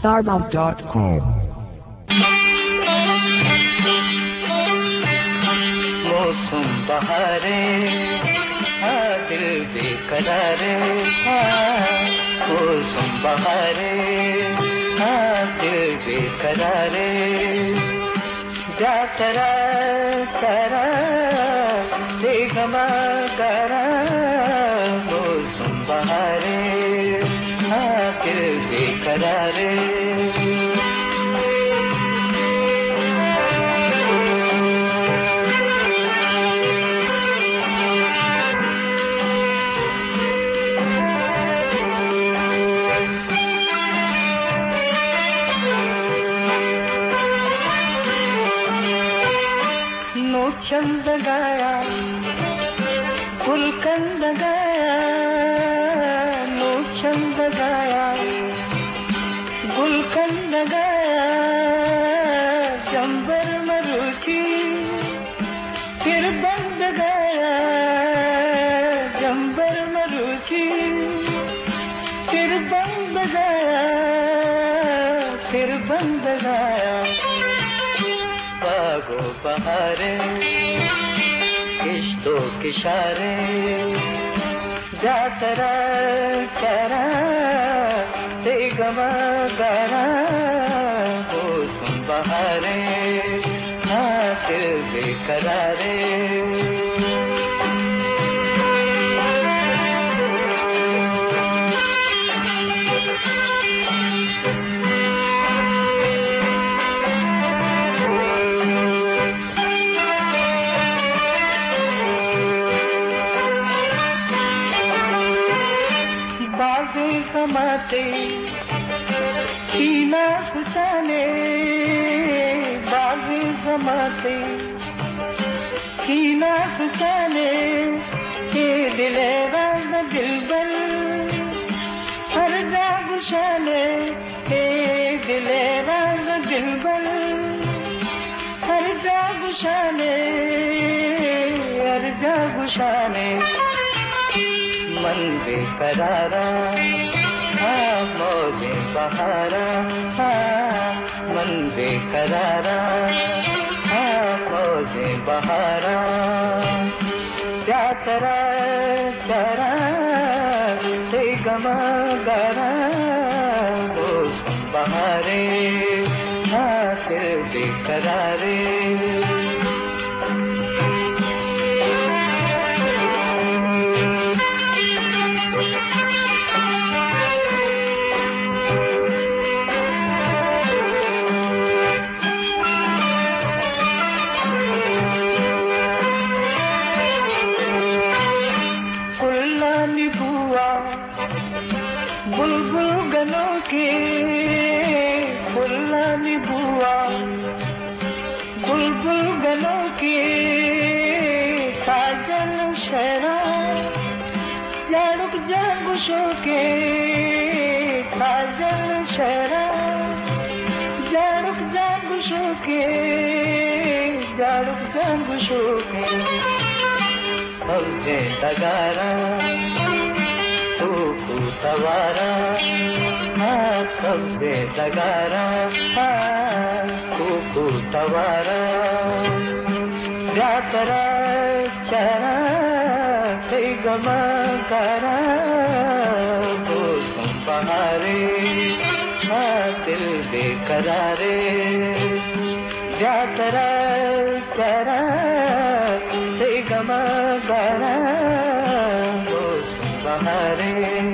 Sarbounce.com. मौसम बहारे दिल बेकरारे मौसम बहारे दिल बेकरारे जा तरा तरा बेगमा करा मौसम बहारे दिल बेकरारे चंद गाया गुलकंद गाया नो चंद गाया गुलकंद गाया चंबर मरुचि फिर बंद गाया चंबर मरुचि फिर बंद गाया फिर बंद गाया बागो बहारे किश्तों किशारे जा तरा तरा बेगमा गारा मौसम बहारे दिल बेकरारे समाते सीना सुचाने बाज़ समाते सीना सुचाने के दिलेरा दिलबर हर जागुशाने के दिलेरा दिलबर हर जागुशाने हर जागुशाने मन बेकरारा मौजे बहारा मन बेकरारा मौजे बहारा क्या तरा तरा गमा गरा मौसम बहारे दिल बेकरारे बुलबुल गनों के फुल्लानी बुआ बुलबुल गनों के काजल शहरा जाड़ुक जागुशों के काजल शहरा जाड़ुक जागुशों के जाड़ुक जागुशों के समझे तगारा सवारा कब दे दगारा तू सवारा जा तरा चरा गमा करा मौसम बहारे दिल बेकरारे जा तरा चरा गमा करा मौसम बहारे